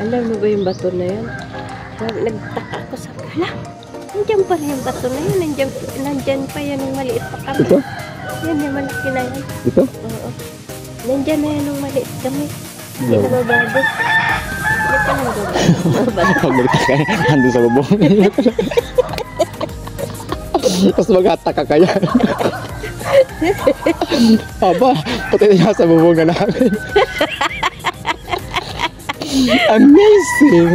Alam mo ba yung bato na yun? Nagtaka ako sa kala. Nandiyan pa rin yung bato na yun. Nandyan pa yan yung maliit pa kami. Ito? Yan yung malaki na yan. Ito? Oo. Nandyan na yan yung maliit kami. Hindi No. na mabado. Hindi ka na mabado. Pagbalik ka, hando sa bubong. Tapos mag-ataka kaya. Aba, pati na sa bubong na namin. Amazing!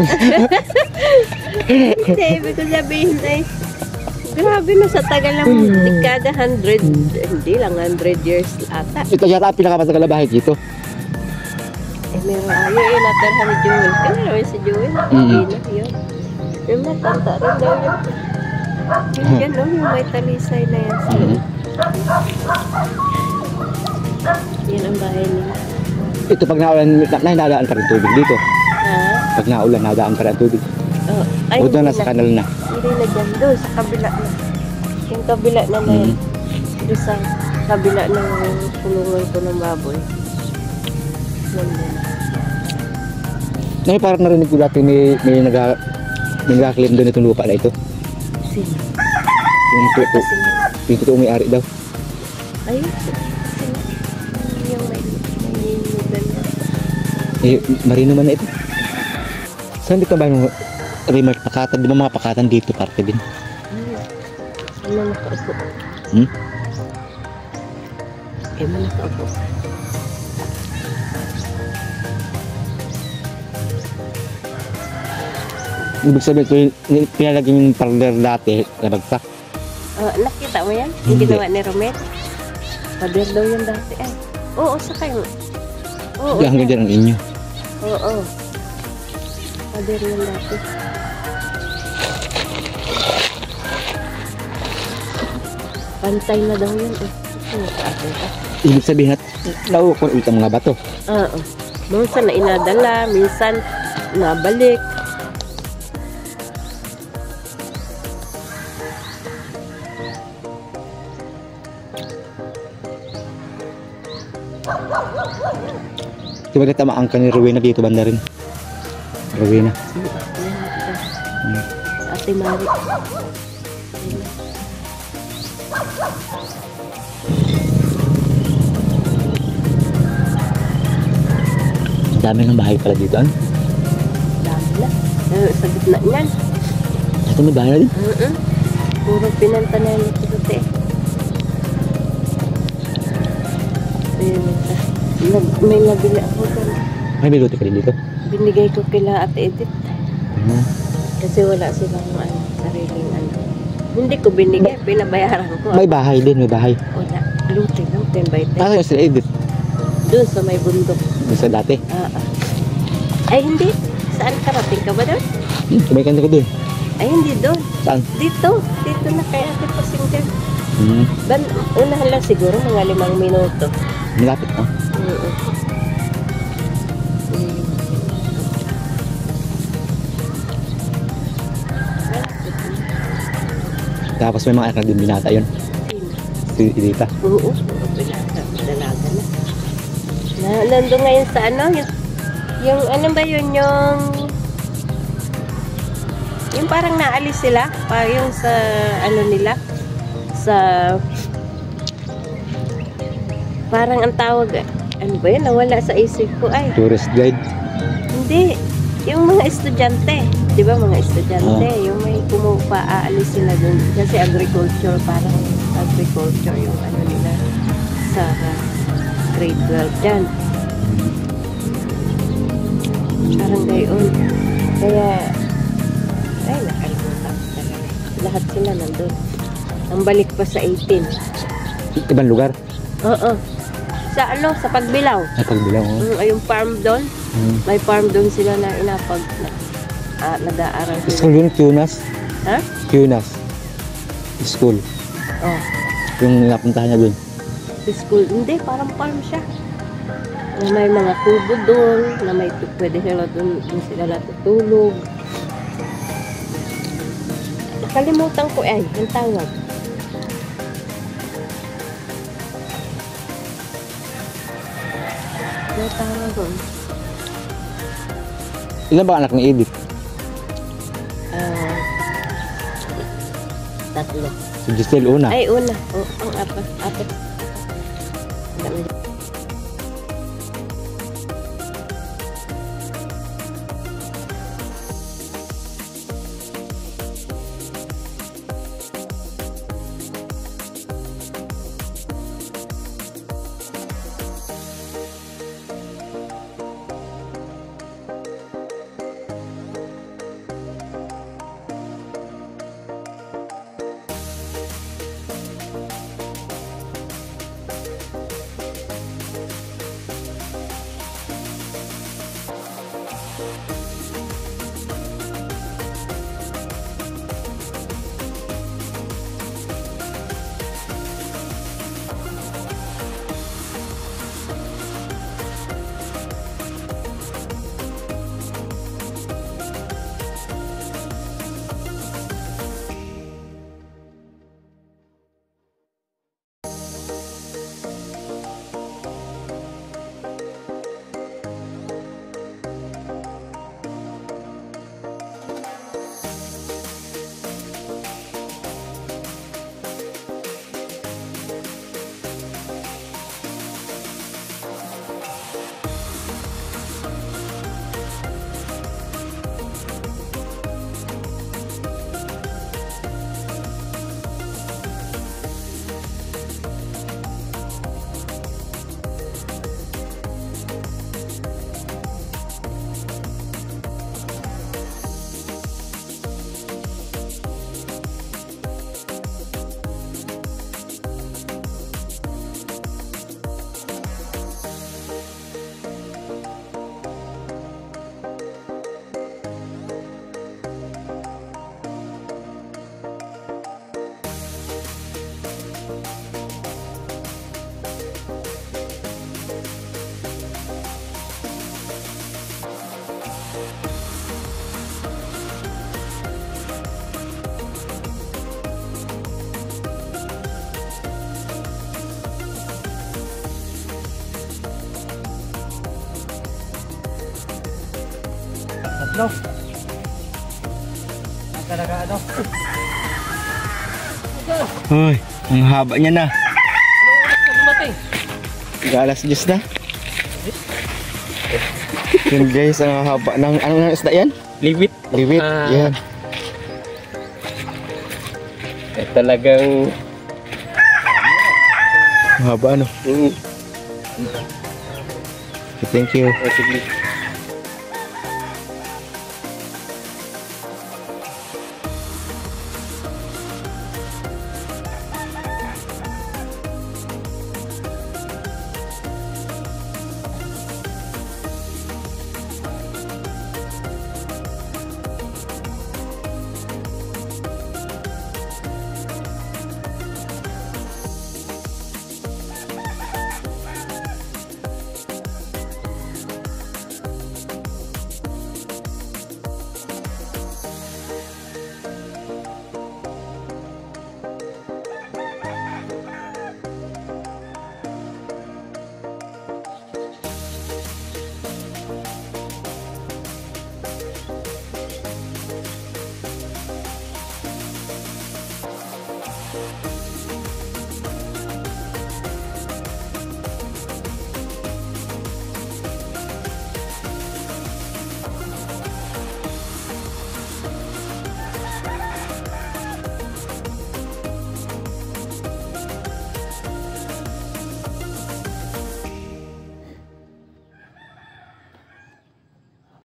Hindi, ibig ko sabihin ay grabe no, sa tagal ng dekada 100, hindi lang 100 years ata. Ito yata ang pinakamatagal na bahay dito. Eh meron yung natarhan ni Joel. Kaya naman si Joel, hindi na yun. Yung matanda rin daw yun. Yung yan no, yung may talisay na yan sa yan ang bahay nila. Ito pag naulan, nadaan pa rin tubig dito. Ha? Pag naulan, nadaan pa rin tubig. Oh, ay, O doon na sa kanal na. hindi na dyan. Doon sa kabila na. Yung kabila na na yan. Doon sa kabila ng kulungan ko ng baboy. Nandun. Ngayon parang narinig ko dati may nag-claim doon itong lupa na ito. Sino? Yung totoong may-ari daw. Ay, sino? Yung may ninugan na. Eh, marino man na ito. Saan dito ba yung remote pakatan? Di ba mga pakatan dito parte din? Ano nakaupo? Eh, man nakaupo. Ibig sabihin ito yung pinalagyan yung parlor dati na bagsak. Nakita mo yan? Yung Hindi. ginawa ni Romet? Pader daw yan dati. Ay, oo, sa kayo. Oo, Hanggang dyan ang inyo. oo. Pader yan dati. Pantay na daw yun. Ibig sabihin at nauukon ulit ang mga bato. Oo. Minsan na inadala, minsan nabalik. Diba na tamaan ka ni Rowena dito banda rin? Rowena. Sa Ate Mari. Dami ng bahay pala dito. Ano? Dami na. Sa gitna niyan. Ito may bahay na din. Puro pinanta na yung ito. Ayun ito. May nabili ako doon. May biluti ka din dito. Binigay ko kila Ate Edith. Hmm. Kasi wala silang sariling ano. Hindi ko binigay. Pinabayaran ko. May bahay din, may bahay. Wala. Luti lang. 10 by 10. Para yung sila edit. Doon sa may bundok. Doon sa dati. Ay hindi. Saan karating ka ba doon? Kumain ka doon. Ay hindi doon. Saan? Dito. Dito na kay Ate Pasinggan. Hmm. Unahan lang siguro mga 5 minuto. Malapit ha? Tapos may mga anak din binata yun. Si Edita. Oo. Dalaga na. Nandun ngayon sa ano, yung ano ba yun, yung parang naalis sila, yung sa ano nila, sa parang ang tawag, ano ba yun, nawala sa isip ko, ay, Tourist guide. hindi, yung mga estudyante, di ba mga estudyante, yung may kumupa, aalis sila dun, kasi agriculture, parang agriculture yung ano nila, sa grade 12 dyan. Parang gayon. Kaya, ay, nakalimutan ko talaga. Lahat sila nandun. Ang balik pa sa 18. Ibang lugar. Oo. Sa ano, sa Pagbilaw. Ay, Pagbilaw. Oh. Yung farm doon. May farm doon sila na nag-aaral sila. School yun, Cunas. Ha? Cunas. School. Oh. Yung napuntahan niya doon. School. Hindi, parang farm siya. Na may mga kubo doon, na may pwede sila doon sila natutulog. Nakalimutan ko ay, yung tawag. Yung tawag doon. Ilan ba anak ni Edith? Ah, tatlo. Si Giselle una. Ay, una. Oh, ang apat. Apat. Dami. Tatlo. Ang talaga ano? Hoy, ang haba niya na. Anong oras ka dumating? Galas Diyos na. Yun guys, ang haba ng anong isda yan? Liwit. Liwit, yan. Talagang Ang haba ano. Thank you. sige.